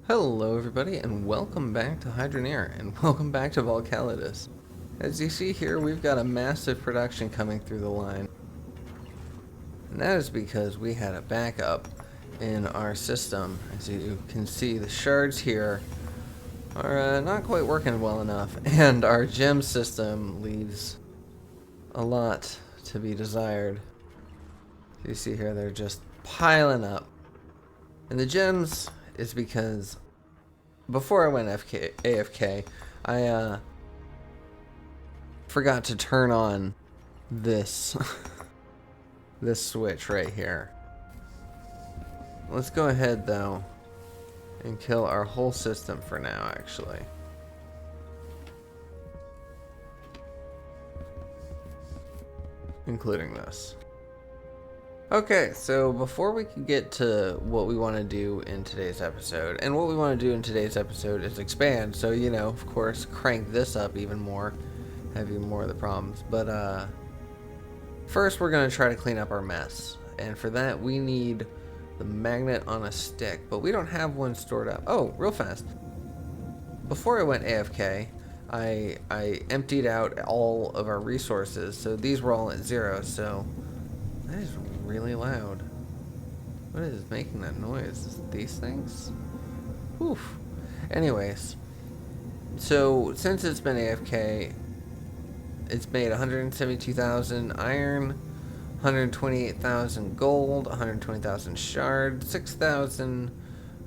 Hello everybody and welcome back to Hydroneer and welcome back to Volcalidus. As you see here, we've got a massive production coming through the line. And that is because we had a backup in our system. As you can see, the shards here are not quite working well enough, and our gem system leaves a lot to be desired. As you see here, they're just piling up. And the gems is because before I went AFK, I forgot to turn on this this switch right here. Let's go ahead though and kill our whole system for now, actually. Including this. Okay, so before we can get to what we want to do in today's episode, and what we want to do in today's episode is expand, so, you know, of course, crank this up even more, have even more of the problems, but, first we're going to try to clean up our mess, and for that we need the magnet on a stick, but we don't have one stored up. Oh, real fast. Before I went AFK, I emptied out all of our resources, so these were all at 0, so that is really loud. What is making that noise? These things? Oof. Anyways, so since it's been AFK, it's made 172,000 iron, 128,000 gold, 120,000 shards, 6,000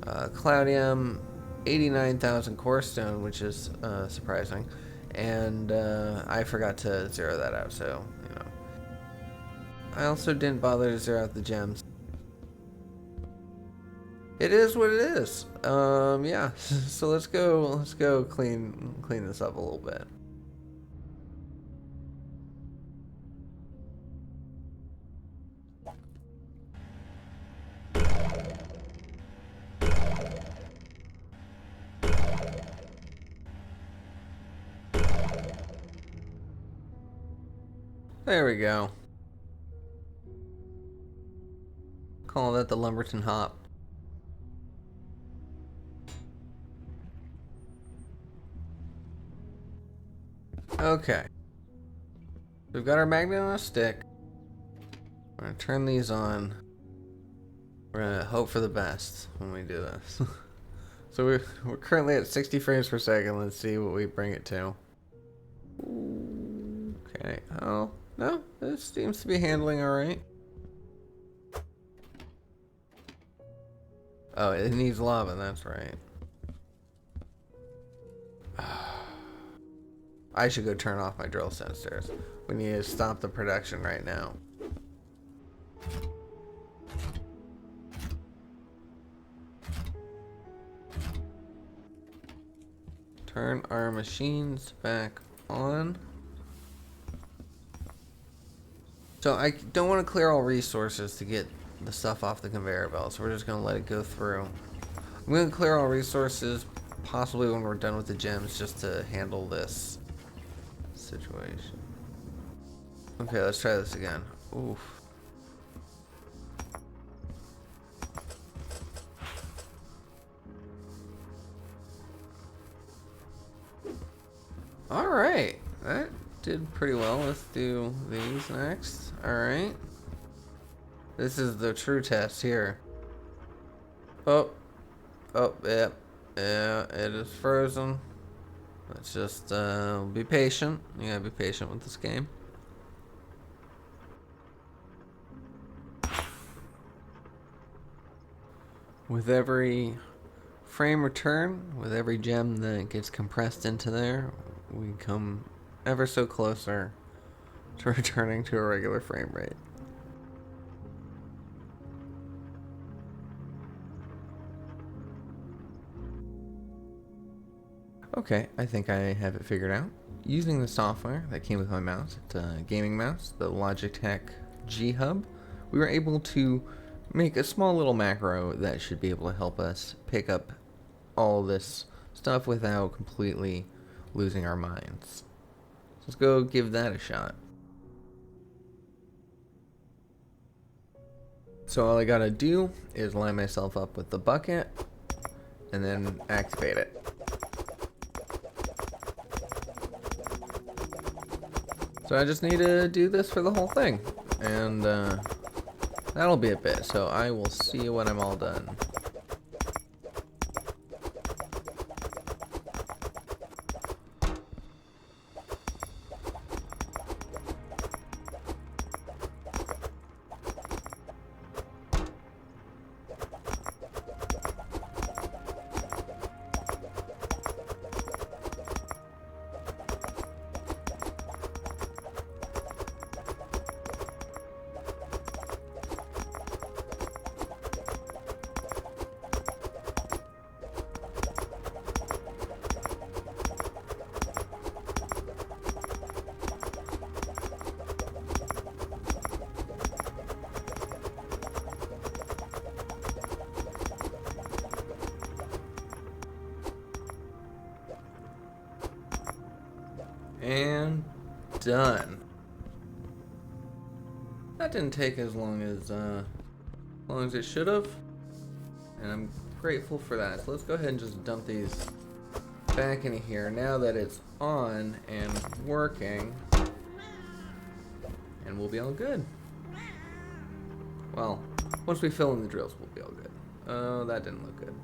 cloudium, 89,000 core stone, which is surprising, and I forgot to zero that out, so you know. I also didn't bother to zero out the gems. It is what it is. Yeah. So let's go clean this up a little bit. There we go. Call that the Lumberton hop. Okay. We've got our magnet on a stick. We're gonna turn these on. We're gonna hope for the best when we do this. So we're currently at 60 frames per second. Let's see what we bring it to. Okay. Oh, no. This seems to be handling alright. Oh, it needs lava, that's right. I should go turn off my drill sensors. We need to stop the production right now. Turn our machines back on. So I don't want to clear all resources to get the stuff off the conveyor belt, so we're just going to let it go through. I'm going to clear all resources, possibly when we're done with the gems, just to handle this situation. Okay, let's try this again. Oof. Alright, that did pretty well. Let's do these next. Alright. This is the true test here. Oh, yep. Yeah, it is frozen. Let's just be patient. You gotta be patient with this game. With every frame return, with every gem that gets compressed into there, we come ever so closer to returning to a regular frame rate. Okay, I think I have it figured out. Using the software that came with my mouse, it's a gaming mouse, the Logitech G Hub, we were able to make a small little macro that should be able to help us pick up all this stuff without completely losing our minds. So let's go give that a shot. So all I gotta do is line myself up with the bucket, and then activate it. So I just need to do this for the whole thing, and that'll be a bit, so I will see you when I'm all done. And done. That didn't take as long as it should have, and I'm grateful for that. So let's go ahead and just dump these back into here now that it's on and working, and we'll be all good. Well, once we fill in the drills, we'll be all good. Oh, that didn't look good.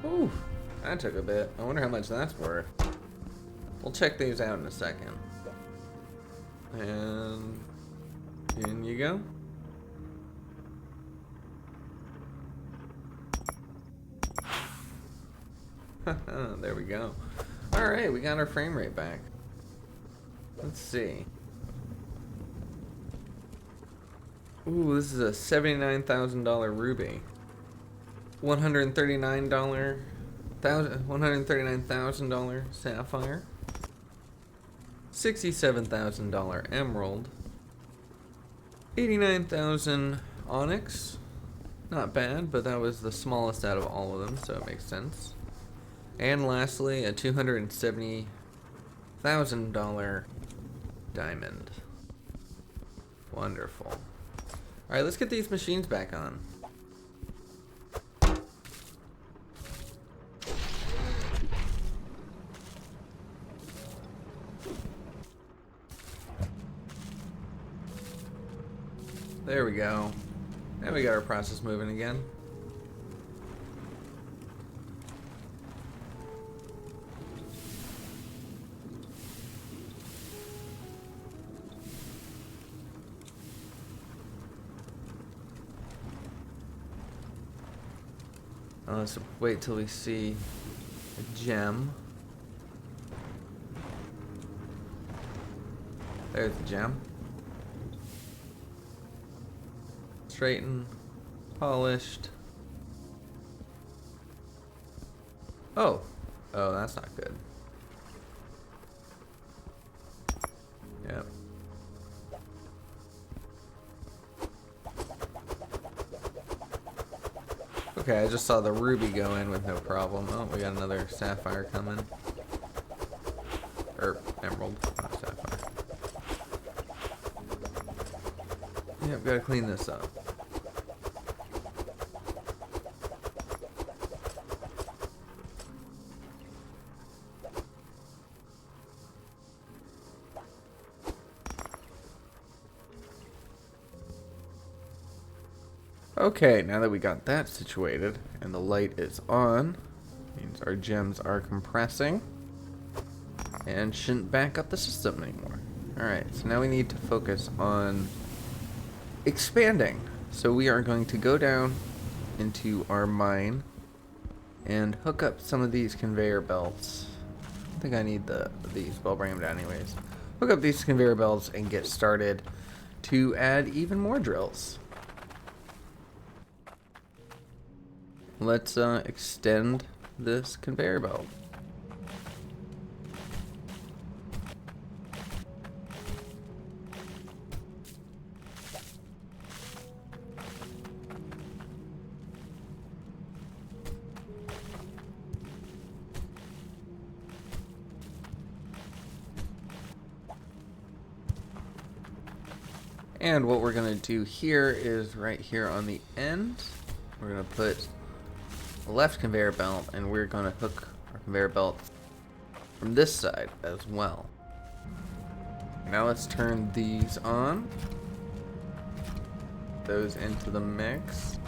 Ooh, that took a bit. I wonder how much that's worth. We'll check these out in a second. And in you go. There we go. Alright, we got our frame rate back. Let's see. Ooh, this is a $79,000 ruby. $139,000 sapphire. $67,000 emerald. 89,000 onyx. Not bad, but that was the smallest out of all of them, so it makes sense. And lastly, a $270,000 diamond. Wonderful. Alright, let's get these machines back on. There we go. And we got our process moving again. Let's wait till we see a gem. There's the gem. Straighten, polished. Oh, that's not good. Yep. Okay, I just saw the ruby go in with no problem. Oh, we got another sapphire coming. Or emerald, not sapphire. Yep, gotta clean this up. Okay, now that we got that situated and the light is on, means our gems are compressing and shouldn't back up the system anymore. Alright, so now we need to focus on expanding. So we are going to go down into our mine and hook up some of these conveyor belts. I think I need these, but I'll bring them down anyways. Hook up these conveyor belts and get started to add even more drills. Let's extend this conveyor belt. And what we're going to do here is right here on the end, we're going to put a left conveyor belt, and we're going to hook our conveyor belt from this side as well. Now let's turn these on. Those into the mix.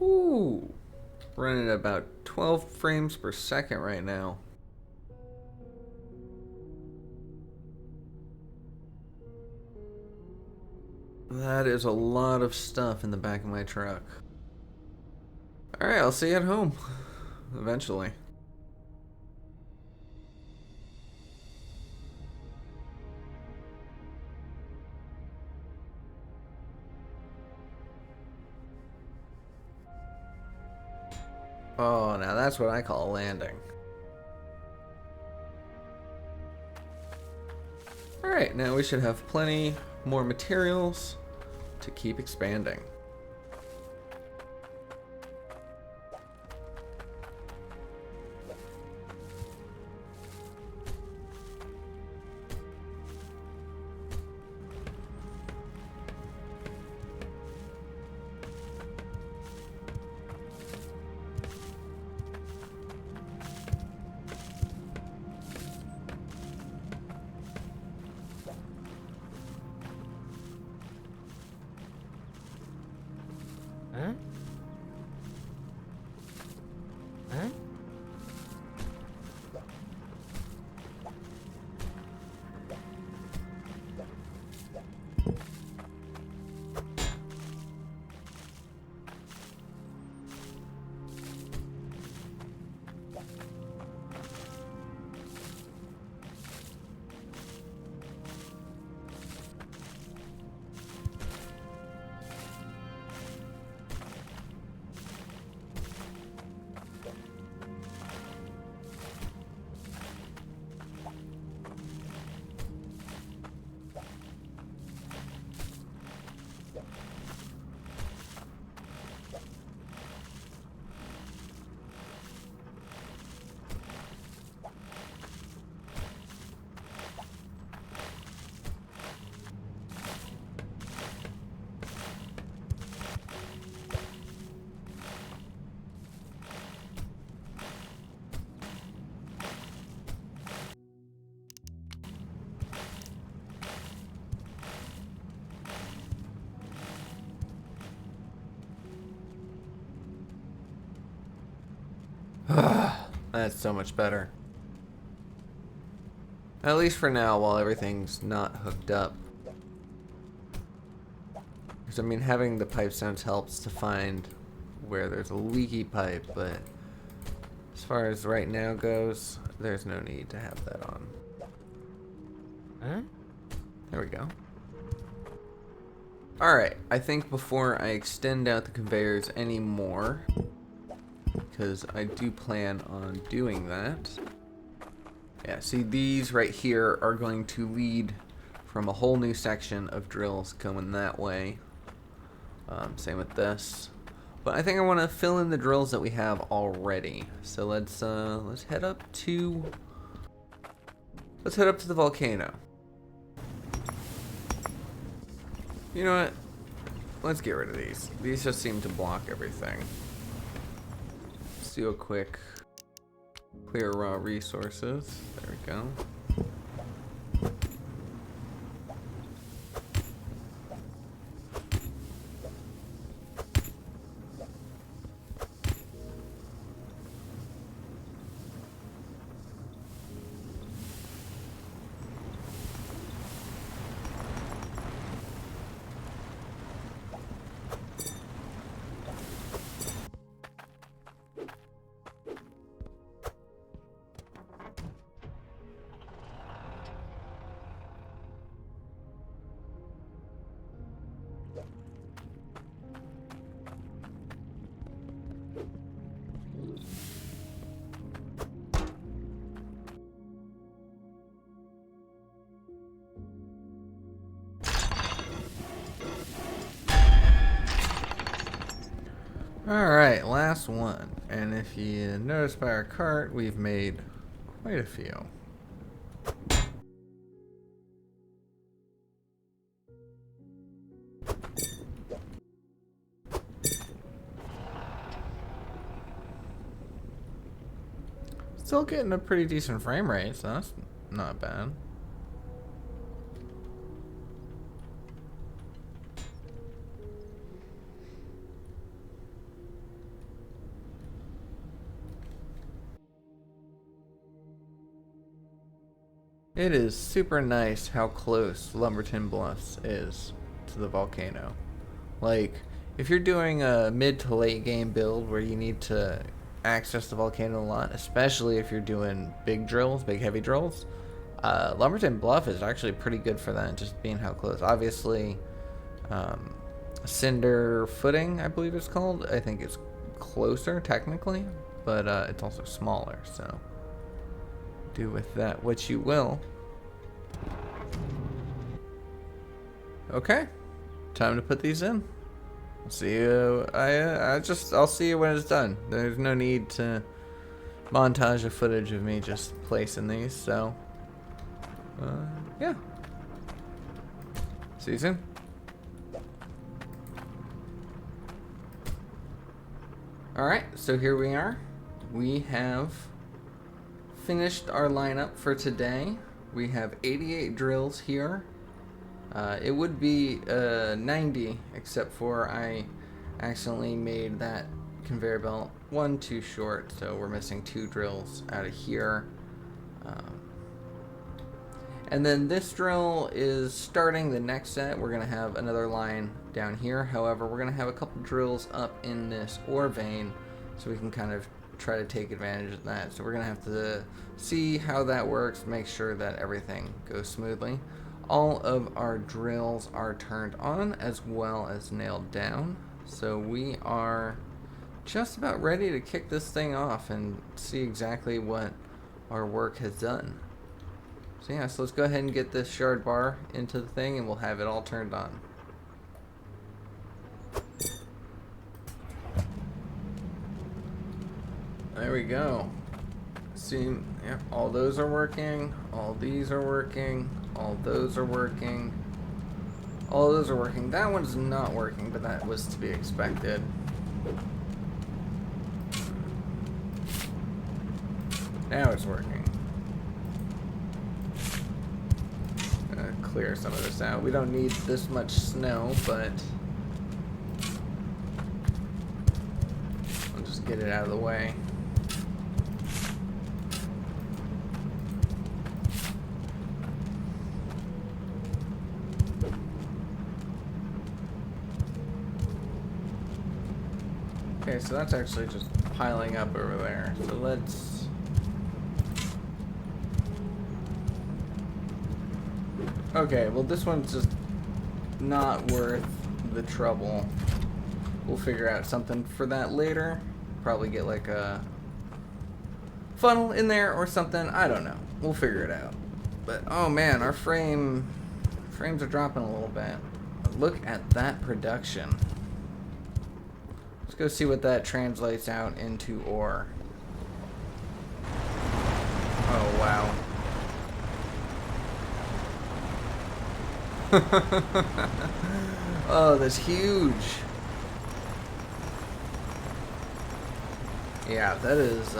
Ooh, running at about 12 frames per second right now. That is a lot of stuff in the back of my truck. Alright, I'll see you at home. Eventually. Oh, now that's what I call a landing. Alright, now we should have plenty more materials to keep expanding. Huh? Huh? That's so much better. At least for now, while everything's not hooked up. Because, I mean, having the pipe sounds helps to find where there's a leaky pipe, but as far as right now goes, there's no need to have that on. Huh? There we go. Alright, I think before I extend out the conveyors anymore, because I do plan on doing that. Yeah, see, these right here are going to lead from a whole new section of drills going that way. Same with this. But I think I want to fill in the drills that we have already. So let's head up to the volcano. You know what? Let's get rid of these. These just seem to block everything. Let's do a quick clear raw resources. There we go. Alright, last one. And if you notice by our cart, we've made quite a few. Still getting a pretty decent frame rate, so that's not bad. It is super nice how close Lumberton Bluffs is to the volcano. Like, if you're doing a mid to late game build where you need to access the volcano a lot, especially if you're doing big drills, big heavy drills, Lumberton Bluff is actually pretty good for that, just being how close. Obviously, Cinder Footing, I believe it's called, I think it's closer technically, but it's also smaller, so do with that what you will. Okay, time to put these in. I'll see you. I'll see you when it's done. There's no need to montage of footage of me just placing these. So, yeah. See you soon. All right, so here we are. We have finished our lineup for today. We have 88 drills here. It would be 90, except for I accidentally made that conveyor belt one too short, so we're missing 2 drills out of here. And then this drill is starting the next set. We're going to have another line down here. However, we're going to have a couple drills up in this ore vein, so we can kind of try to take advantage of that. So we're going to have to see how that works, make sure that everything goes smoothly. All of our drills are turned on as well as nailed down. So we are just about ready to kick this thing off and see exactly what our work has done. So yeah, so let's go ahead and get this shard bar into the thing and we'll have it all turned on. There we go. See, yeah, all those are working, all these are working, all those are working, all those are working. That one's not working, but that was to be expected. Now it's working. Clear some of this out. We don't need this much snow, but I'll just get it out of the way. Okay, so that's actually just piling up over there. So let's... Okay, well this one's just not worth the trouble. We'll figure out something for that later. Probably get like a funnel in there or something. I don't know. We'll figure it out. But oh man, our frames are dropping a little bit. But look at that production. Let's go see what that translates out into ore. Oh, wow. Oh, that's huge. Yeah, that is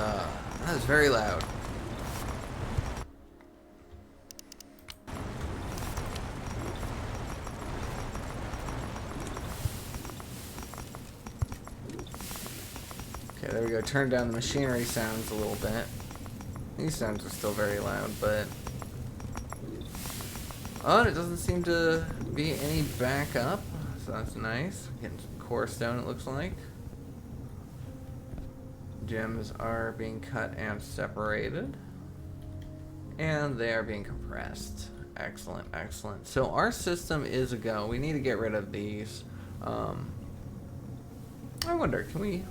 very loud. Okay, there we go. Turn down the machinery sounds a little bit. These sounds are still very loud, but... Oh, and it doesn't seem to be any backup, so that's nice. Getting some core stone, it looks like. Gems are being cut and separated. And they are being compressed. Excellent, excellent. So our system is a go. We need to get rid of these. I wonder, can we...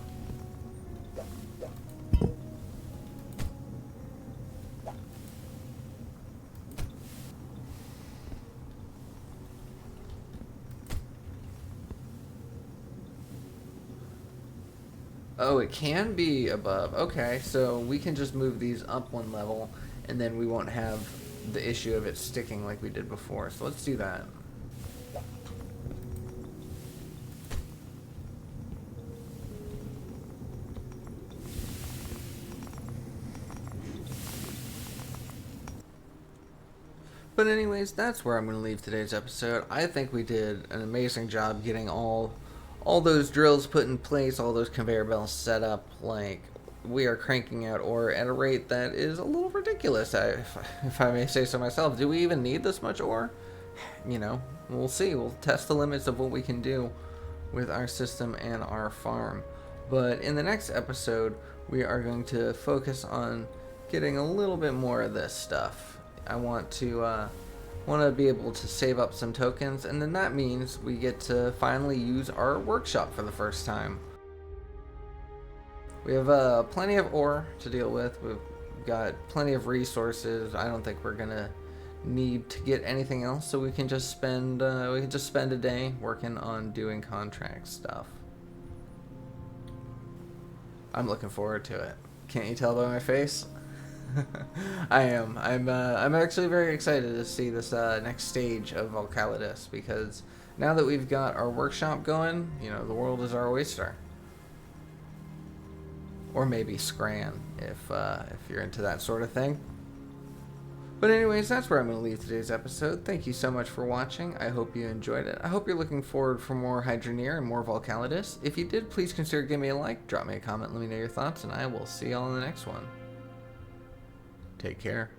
Oh, it can be above. Okay, so we can just move these up one level, and then we won't have the issue of it sticking like we did before. So let's do that. But anyways, that's where I'm going to leave today's episode. I think we did an amazing job getting all those drills put in place, all those conveyor belts set up. Like, we are cranking out ore at a rate that is a little ridiculous, if I may say so myself. Do we even need this much ore? You know, we'll see. We'll test the limits of what we can do with our system and our farm. But in the next episode, we are going to focus on getting a little bit more of this stuff. I want to be able to save up some tokens, and then that means we get to finally use our workshop for the first time. We have plenty of ore to deal with. We've got plenty of resources. I don't think we're gonna need to get anything else, so we can just spend a day working on doing contract stuff. I'm looking forward to it. Can't you tell by my face? I am. I'm actually very excited to see this next stage of Volcalidus, because now that we've got our workshop going, you know, the world is our oyster. Or maybe Scran, if you're into that sort of thing. But anyways, that's where I'm going to leave today's episode. Thank you so much for watching. I hope you enjoyed it. I hope you're looking forward for more Hydroneer and more Volcalidus. If you did, please consider giving me a like, drop me a comment, let me know your thoughts, and I will see y'all in the next one. Take care.